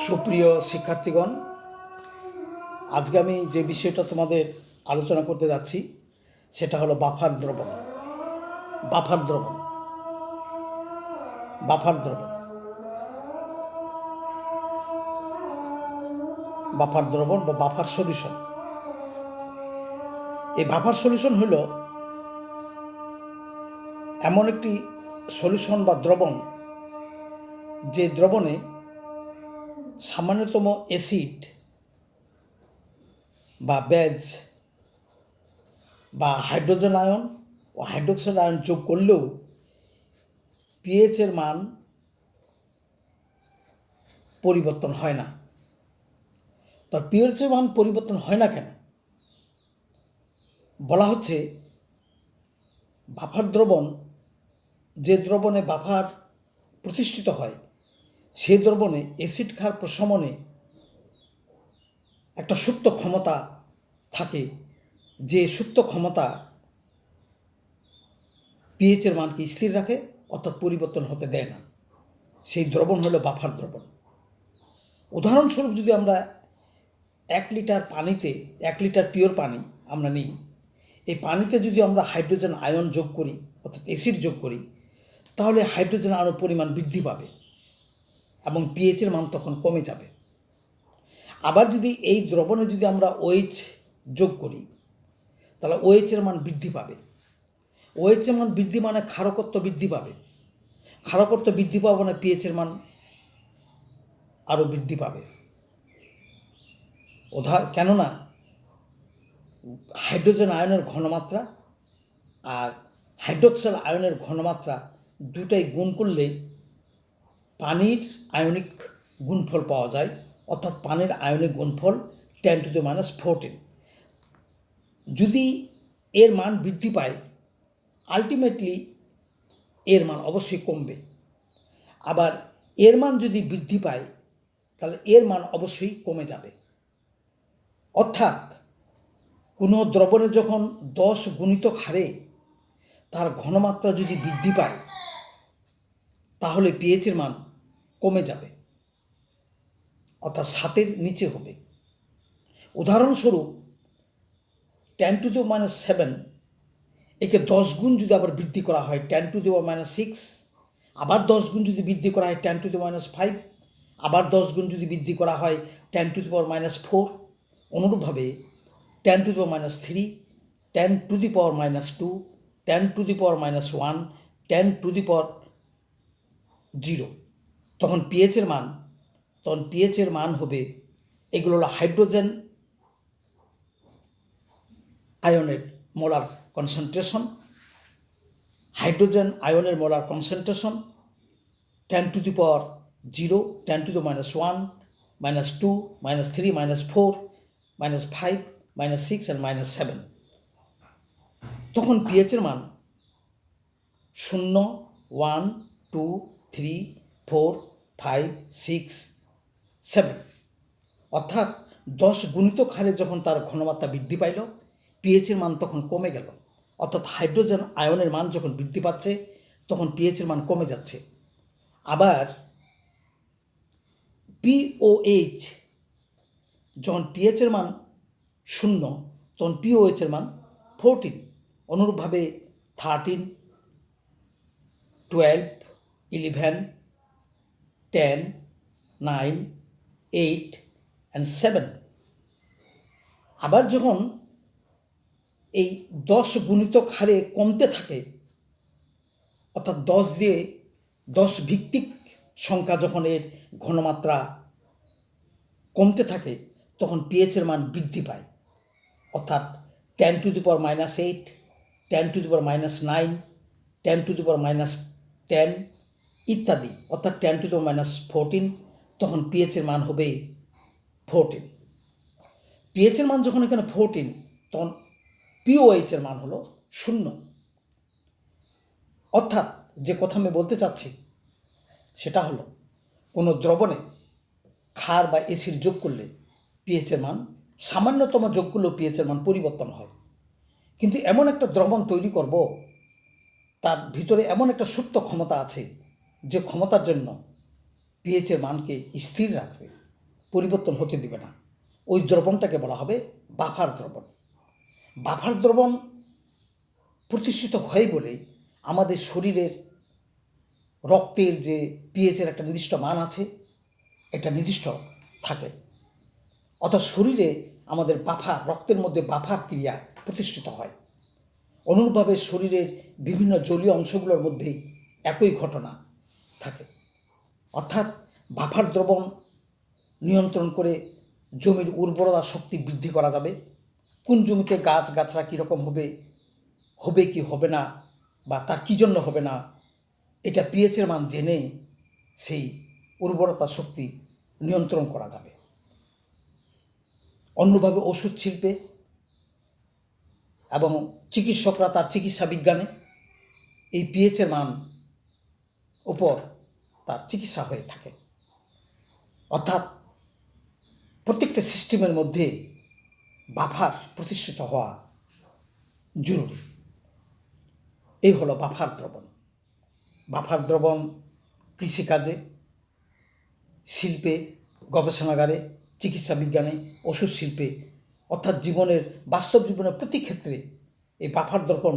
সুপ্রিয় শিক্ষার্থীগণ, আজকে আমি যে বিষয়টা তোমাদের আলোচনা করতে যাচ্ছি সেটা হলো বাফার দ্রবণ। বাফার দ্রবণ বাফার দ্রবণ বাফার দ্রবণ বা বাফার সলিউশন। এই বাফার সলিউশন হল এমন একটি সলিউশন বা দ্রবণ যে দ্রবণে সামান্যতম অ্যাসিড বা বেজ বা হাইড্রোজেন আয়ন ও হাইড্রোক্সাইড আয়ন যোগ করলেও পিএইচের মান পরিবর্তন হয় না। তার পিএইচের মান পরিবর্তন হয় না কেন? বলা হচ্ছে বাফার দ্রবণ, যে দ্রবণে বাফার প্রতিষ্ঠিত হয় সেই দ্রবণে অ্যাসিড ক্ষার প্রশমনে একটা সুপ্ত ক্ষমতা থাকে, যে সুপ্ত ক্ষমতা পিএইচের মানকে স্থির রাখে, অর্থাৎ পরিবর্তন হতে দেয় না। সেই দ্রবণ হলো বাফার দ্রবণ। উদাহরণস্বরূপ যদি আমরা 1 লিটার পানিতে 1 লিটার পিওর পানি আমরা নিই, এই পানিতে যদি আমরা হাইড্রোজেন আয়ন যোগ করি অর্থাৎ অ্যাসিড যোগ করি, তাহলে হাইড্রোজেন আয়নের পরিমাণ বৃদ্ধি পাবে এবং পিএইচের মান তখন কমে যাবে। আবার যদি এই দ্রবণে যদি আমরা ওএইচ যোগ করি, তাহলে ওএইচের মান বৃদ্ধি পাবে। ওএইচের মান বৃদ্ধি মানে ক্ষারকত্ব বৃদ্ধি পাবে। ক্ষারকত্ব বৃদ্ধি পাবে মানে পিএইচের মান আরও বৃদ্ধি পাবে। কেননা হাইড্রোজেন আয়নের ঘনমাত্রা আর হাইড্রোক্সাইড আয়নের ঘনমাত্রা দুটাই গুণ করলে পানির আয়নিক গুণফল পাওয়া যায়, অর্থাৎ পানির আয়নিক গুণফল 10⁻⁴। যদি এর মান বৃদ্ধি পায়, আলটিমেটলি এর মান অবশ্যই কমবে। আবার এর মান যদি বৃদ্ধি পায়, তাহলে এর মান অবশ্যই কমে যাবে। অর্থাৎ কোনো দ্রবণে যখন 10 গুণিতক হারে তার ঘনমাত্রা যদি বৃদ্ধি পায়, তাহলে পিএইচের মান কমে যাবে, অর্থাৎ 7-এর নিচে হবে। উদাহরণস্বরূপ 10⁻⁷, একে 10 গুণ যদি আবার বৃদ্ধি করা হয় 10⁻⁶, আবার 10 গুণ যদি বৃদ্ধি করা হয় 10⁻⁵, আবার 10 গুণ যদি বৃদ্ধি করা হয় 10⁻⁴, অনুরূপভাবে 10⁻⁻3, 10⁻², 10⁻1, 10⁻0, তখন পিএইচের মান হবে, এগুলো হলো হাইড্রোজেন আয়নের মোলার কনসেন্ট্রেশন। হাইড্রোজেন আয়নের মোলার কনসেন্ট্রেশন 10⁻0, 10⁻1, -2, -3, -4, -5, -6 and -7। তখন পিএইচের মান 0, 1, 2, 3, 4, 5, 6, 7, অর্থাৎ 10 গুণিতক হারে যখন তার ঘনমাত্রা বৃদ্ধি পাইল, পিএইচের মান তখন কমে গেল। অর্থাৎ হাইড্রোজেন আয়নের মান যখন বৃদ্ধি পাচ্ছে, তখন পিএইচের মান কমে যাচ্ছে। আবার পিওএইচ, যখন পিএইচের মান 0, তখন পিওএইচের মান 14। অনুরূপভাবে 13, 12, 11, 10, 9, 8 and 7। আবার যখন এই 10 গুণিতক হারে কমতে থাকে, অর্থাৎ 10 ভিত্তিক সংখ্যা যখন এর ঘনমাত্রা কমতে থাকে, তখন পিএইচের মান বৃদ্ধি পায়। অর্থাৎ 10⁻⁸, 10⁻⁹, 10⁻10 ইত্যাদি, অর্থাৎ 10⁻14, তখন পিএইচের মান হবে 14। পিএইচের মান যখন এখানে 14, তখন পিওএইচের মান হলো 0। অর্থাৎ যে কথা আমি বলতে চাচ্ছি সেটা হলো, কোনো দ্রবণে ক্ষার বা অ্যাসিড যোগ করলে পিএইচের মান, সামান্যতম যোগ করলেও পিএইচের মান পরিবর্তন হয়। কিন্তু এমন একটা দ্রবণ তৈরি করব, তার ভিতরে এমন একটা সুপ্ত ক্ষমতা আছে যে ক্ষমতার জন্য পিএইচের মানকে স্থির রাখবে। পরিবর্তন হতে দিবে না। ওই দ্রবণটাকে বলা হবে বাফার দ্রবণ। বাফার দ্রবণ প্রতিষ্ঠিত হয় বলেই আমাদের শরীরের রক্তের যে পিএইচের একটা নির্দিষ্ট মান আছে, এটা নির্দিষ্ট থাকে। অর্থাৎ শরীরে আমাদের বাফার, রক্তের মধ্যে বাফার ক্রিয়া প্রতিষ্ঠিত হয়। অনুরূপভাবে শরীরের বিভিন্ন জলীয় অংশগুলোর মধ্যেই একই ঘটনা থাকে। অর্থাৎ বাফার দ্রবণ নিয়ন্ত্রণ করে জমির উর্বরতা শক্তি বৃদ্ধি করা যাবে। কোন জমিতে গাছগাছরা কীরকম হবে কি হবে না, বা তার কী জন্য হবে না, এটা পিএইচের মান জেনে সেই উর্বরতা শক্তি নিয়ন্ত্রণ করা যাবে। অন্যভাবে ওষুধ শিল্পে এবং চিকিৎসকরা তার চিকিৎসা বিজ্ঞানে এই পিএইচের মান উপর তার চিকিৎসা হয়ে থাকে। অর্থাৎ প্রত্যেকটা সিস্টেমের মধ্যে বাফার প্রতিষ্ঠিত হওয়া জরুরি। এই হলো বাফার দ্রবণ। বাফার দ্রবণ কৃষিকাজে, শিল্পে, গবেষণাগারে, চিকিৎসা বিজ্ঞানে, ওষুধ শিল্পে, অর্থাৎ জীবনের বাস্তব জীবনের প্রতি ক্ষেত্রে এই বাফার দ্রবণ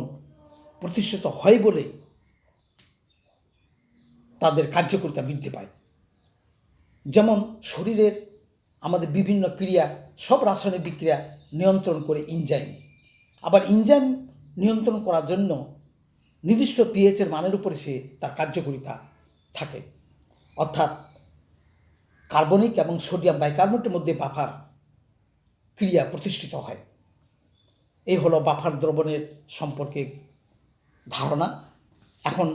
প্রতিষ্ঠিত হয় বলে তাদের কার্যকারিতা বৃদ্ধি পায়। যেমন শরীরের আমাদের বিভিন্ন ক্রিয়া, সব রাসায়নিক বিক্রিয়া নিয়ন্ত্রণ করে এনজাইম। আবার এনজাইম নিয়ন্ত্রণ করার জন্য নির্দিষ্ট পিএইচের মানের উপরে সে তার কার্যকারিতা থাকে। অর্থাৎ কার্বনিক এবং সোডিয়াম বাইকার্বনেটের মধ্যে বাফার ক্রিয়া প্রতিষ্ঠিত হয়। এই হলো বাফার দ্রবণের সম্পর্কে ধারণা। এখন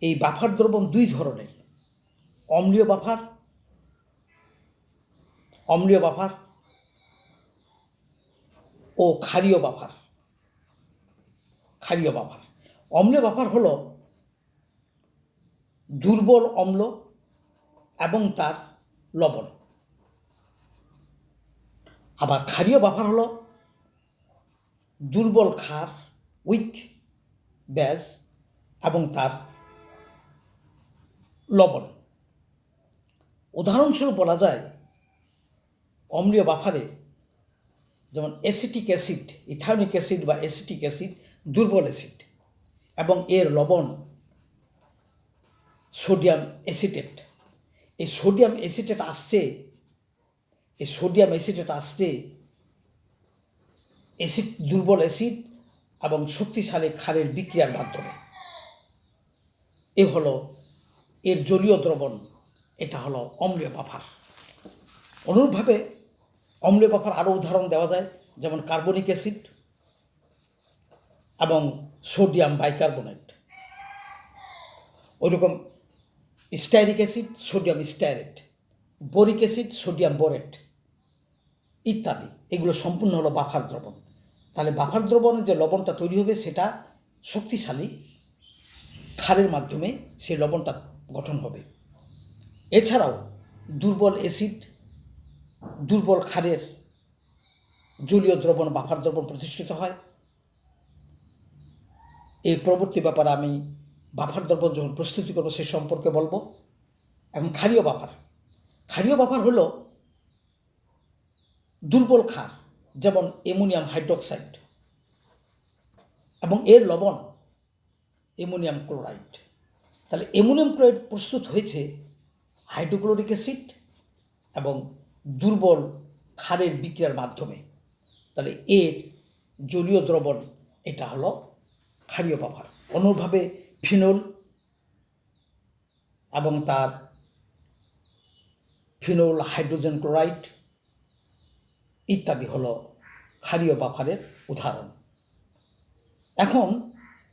এই বাফার দ্রবণ দুই ধরনের, অম্লীয় বাফার ও ক্ষারীয় বাফার। অম্লীয় বাফার হলো দুর্বল অম্ল এবং তার লবণ। আবার ক্ষারীয় বাফার হলো দুর্বল ক্ষার, উইক ব্যাস, এবং তার লবণ। উদাহরণস্বরূপ বলা যায় অম্লীয় বাফারে যেমন অ্যাসিটিক অ্যাসিড, ইথানোয়িক অ্যাসিড বা অ্যাসিটিক অ্যাসিড দুর্বল অ্যাসিড, এবং এর লবণ সোডিয়াম অ্যাসিটেট। এই সোডিয়াম অ্যাসিটেট আসছে অ্যাসিড, দুর্বল অ্যাসিড এবং শক্তিশালী ক্ষারের বিক্রিয়ার মাধ্যমে। এ হলো এর জলীয় দ্রবণ, এটা হলো অম্লীয় বাফার। অনুরূপভাবে অম্লীয় বাফার আরও উদাহরণ দেওয়া যায়, যেমন কার্বনিক অ্যাসিড এবং সোডিয়াম বাইকার্বনেট। ওইরকম stearic acid, sodium stearate, boric acid, sodium borate ইত্যাদি। এগুলো সম্পূর্ণ হলো বাফার দ্রবণ। তাহলে বাফার দ্রবণে যে লবণটা তৈরি হবে সেটা শক্তিশালী ক্ষারের মাধ্যমে সেই লবণটা গঠন হবে। এছাড়াও দুর্বল অ্যাসিড, দুর্বল ক্ষারের জলীয় দ্রবণ বাফার দ্রবণ প্রতিষ্ঠিত হয়। এই পরবর্তী ব্যাপারে আমি বাফার দ্রবণ যখন প্রস্তুতি করবো সে সম্পর্কে বলবো। এবং ক্ষারীয় বাফার হলো দুর্বল ক্ষার, যেমন অ্যামোনিয়াম হাইড্রোক্সাইড, এবং এর লবণ অ্যামোনিয়াম ক্লোরাইড। তাহলে অ্যামোনিয়াম ক্লোরাইড প্রস্তুত হয়েছে হাইড্রোক্লোরিক অ্যাসিড এবং দুর্বল ক্ষারের বিক্রিয়ার মাধ্যমে। তাহলে এর জলীয় দ্রবণ এটা হলো ক্ষারীয় বাফার। অনুরূপভাবে ফিনল এবং তার ফিনল হাইড্রোজেন ক্লোরাইড ইত্যাদি হলো ক্ষারীয় বাফারের উদাহরণ। এখন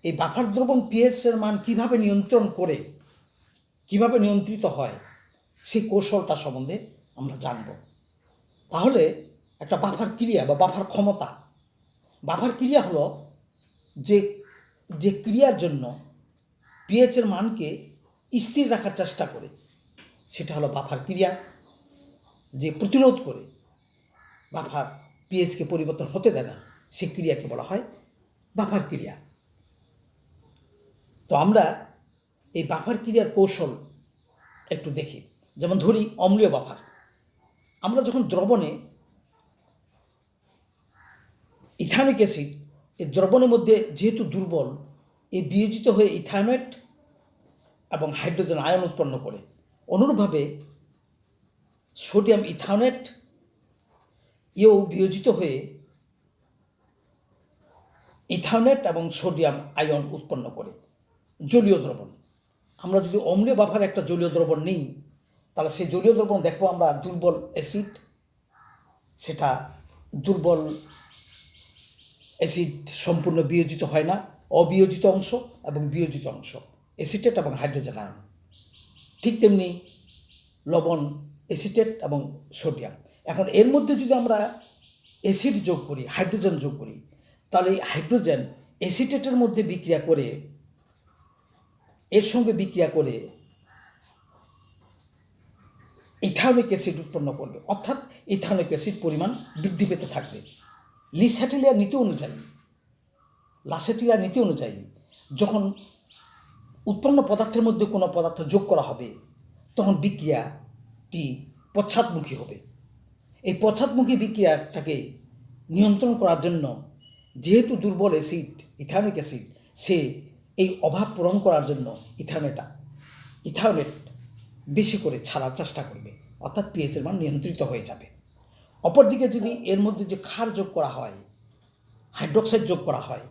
এই বাফার দ্রবণ পিএইচের মান কিভাবে নিয়ন্ত্রিত হয় সেই কৌশলটা সম্বন্ধে আমরা জানব। তাহলে একটা বাফার ক্রিয়া বা বাফার ক্ষমতা, বাফার ক্রিয়া হলো যে ক্রিয়ার জন্য পিএইচের মানকে স্থির রাখার চেষ্টা করে সেটা হলো বাফার ক্রিয়া। যে প্রতিরোধ করে বাফার পিএইচকে পরিবর্তন হতে দেয় না, সেই ক্রিয়াকে বলা হয় বাফার ক্রিয়া। তো আমরা এই বাফার ক্রিয়ার কৌশল একটু দেখি। যেমন ধরি অম্লীয় বাফার। আমরা যখন দ্রবণে ইথানিক অ্যাসিড, এই দ্রবণের মধ্যে যেহেতু দুর্বল, এই বিয়োজিত হয়ে ইথানোয়েট এবং হাইড্রোজেন আয়ন উৎপন্ন করে। অনুরূপভাবে সোডিয়াম ইথানোয়েট এও বিয়োজিত হয়ে ইথানোয়েট এবং সোডিয়াম আয়ন উৎপন্ন করে জলীয় দ্রবণ। আমরা যদি অম্লীয় বাফার একটা জলীয় দ্রবণ নিই, তাহলে সেই জলীয় দ্রবণ দেখবো আমরা দুর্বল অ্যাসিড, সেটা দুর্বল অ্যাসিড সম্পূর্ণ বিয়োজিত হয় না, অবিয়োজিত অংশ এবং বিয়োজিত অংশ, অ্যাসিটেট এবং হাইড্রোজেন আয়ন। ঠিক তেমনি লবণ অ্যাসিটেট এবং সোডিয়াম। এখন এর মধ্যে যদি আমরা অ্যাসিড যোগ করি, হাইড্রোজেন যোগ করি, তাহলে এই হাইড্রোজেন অ্যাসিটেটের মধ্যে বিক্রিয়া করে, এর সঙ্গে বিক্রিয়া করে ইথানোয়িক অ্যাসিড উৎপন্ন করবে, অর্থাৎ ইথানোয়িক অ্যাসিড পরিমাণ বৃদ্ধি পেতে থাকবে। লাসেটিলিয়ার নীতি অনুযায়ী যখন উৎপন্ন পদার্থের মধ্যে কোনো পদার্থ যোগ করা হবে, তখন বিক্রিয়াটি পশ্চাৎমুখী হবে। এই পশ্চাৎমুখী বিক্রিয়াটাকে নিয়ন্ত্রণ করার জন্য যেহেতু দুর্বল অ্যাসিড ইথানোয়িক অ্যাসিড, সে এই অভাব পূরণ করার জন্য ইথানোয়েট বেশি করে ছাড়ার চেষ্টা করবে, অর্থাৎ পিএইচের মান নিয়ন্ত্রিত হয়ে যাবে। অপরদিকে যদি এর মধ্যে যে ক্ষার যোগ করা হয়, হাইড্রোক্সাইড যোগ করা হয়,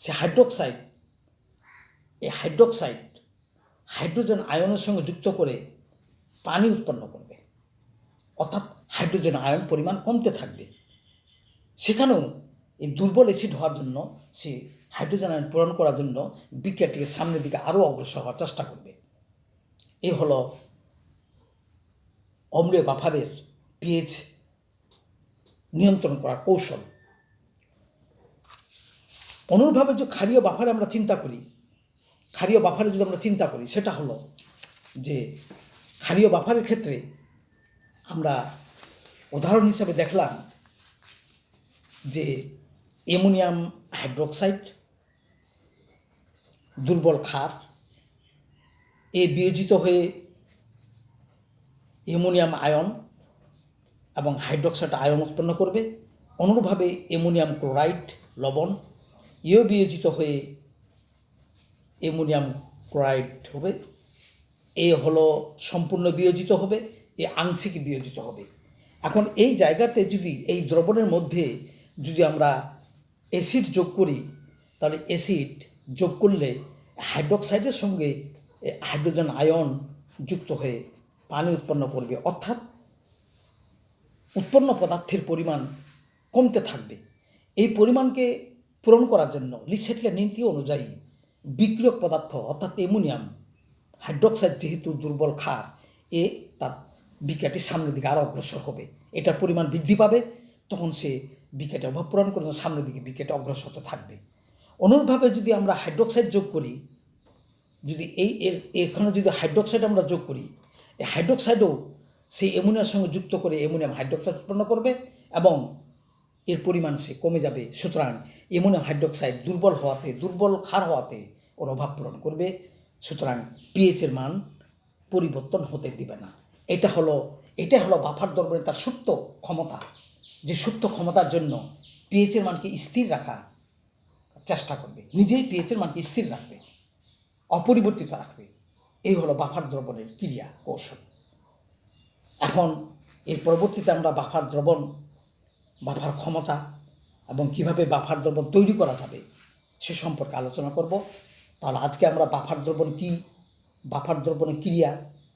সে হাইড্রোক্সাইড হাইড্রোজেন আয়নের সঙ্গে যুক্ত করে পানি উৎপন্ন করবে, অর্থাৎ হাইড্রোজেন আয়ন পরিমাণ কমতে থাকবে। সেখানেও এই দুর্বল অ্যাসিড হওয়ার জন্য সে হাইড্রোজেন আয়ন পূরণ করার জন্য বিক্রিয়াটিকে সামনের দিকে আরও অগ্রসর হওয়ার চেষ্টা করবে। এ হলো অম্লীয় বাফারের পিএইচ নিয়ন্ত্রণ করার কৌশল। অনুরূপভাবে যে ক্ষারীয় বাফারে যদি আমরা চিন্তা করি, সেটা হলো যে ক্ষারীয় বাফারের ক্ষেত্রে আমরা উদাহরণ হিসাবে দেখলাম যে অ্যামোনিয়াম হাইড্রোক্সাইড দুর্বল ক্ষার, এ বিয়োজিত হয়ে অ্যামোনিয়াম আয়ন এবং হাইড্রোক্সাইড আয়ন উৎপন্ন করবে। অনুরূপভাবে অ্যামোনিয়াম ক্লোরাইড লবণ, এও বিয়োজিত হয়ে অ্যামোনিয়াম ক্লোরাইড হবে। এ হলো সম্পূর্ণ বিয়োজিত হবে, এ আংশিক বিয়োজিত হবে। এখন এই জায়গাতে যদি এই দ্রবণের মধ্যে যদি আমরা অ্যাসিড যোগ করি, তাহলে অ্যাসিড যোগ করলে হাইড্রোক্সাইডের সঙ্গে হাইড্রোজেন আয়ন যুক্ত হয়ে পানি উৎপন্ন করবে, অর্থাৎ উৎপন্ন পদার্থের পরিমাণ কমতে থাকবে। এই পরিমাণকে পূরণ করার জন্য লাসেটিলিয়ার নীতি অনুযায়ী বিক্রিয়ক পদার্থ অর্থাৎ অ্যামোনিয়াম হাইড্রোক্সাইড যেহেতু দুর্বল ক্ষার, তার বিক্রিয়াটির সামনের দিকে আরও অগ্রসর হবে, এটার পরিমাণ বৃদ্ধি পাবে, তখন সে বিক্রিয়াটি অভাব পূরণ করে সামনের দিকে বিক্রিয়াটি অগ্রসর হতে থাকবে। অনুরূপভাবে যদি আমরা হাইড্রোক্সাইড যোগ করি, যদি এখানে যদি হাইড্রোক্সাইড আমরা যোগ করি, এই হাইড্রোক্সাইডও সেই অ্যামোনিয়ার সঙ্গে যুক্ত করে অ্যামোনিয়াম হাইড্রোক্সাইড উৎপন্ন করবে এবং এর পরিমাণ সে কমে যাবে। সুতরাং অ্যামোনিয়াম হাইড্রোক্সাইড দুর্বল ক্ষার হওয়াতে ওর অভাব পূরণ করবে, সুতরাং পিএইচের মান পরিবর্তন হতে দিবে না। এটাই হলো বাফার দ্রবণের তার সুপ্ত ক্ষমতা, যে সুপ্ত ক্ষমতার জন্য পিএইচের মানকে স্থির রাখা চেষ্টা করবে, নিজেই পিএইচের মানকে স্থির রাখবে, অপরিবর্তিত রাখবে। এই হলো বাফার দ্রবণের ক্রিয়া কৌশল। এখন এর পরবর্তীতে আমরা বাফার ক্ষমতা এবং কিভাবে বাফার দ্রবণ তৈরি করা যাবে সে সম্পর্কে আলোচনা করব। তাহলে আজকে আমরা বাফার দ্রবণ কী, বাফার দ্রবণের ক্রিয়া,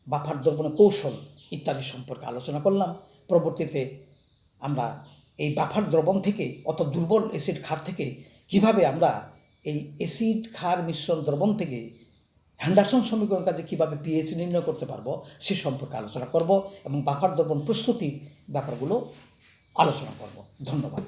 বাফার দ্রবণের কৌশল ইত্যাদি সম্পর্কে আলোচনা করলাম। পরবর্তীতে আমরা এই বাফার দ্রবণ থেকে অর্থাৎ দুর্বল অ্যাসিড ক্ষার থেকে কিভাবে আমরা এই অ্যাসিড ক্ষার মিশ্রণ দ্রবণ থেকে হ্যান্ডারসন সমীকরণ কাজে কীভাবে পিএইচ নির্ণয় করতে পারবো সে সম্পর্কে আলোচনা করব এবং বাফার দ্রবণ প্রস্তুতির ব্যাপারগুলো আলোচনা করব। ধন্যবাদ।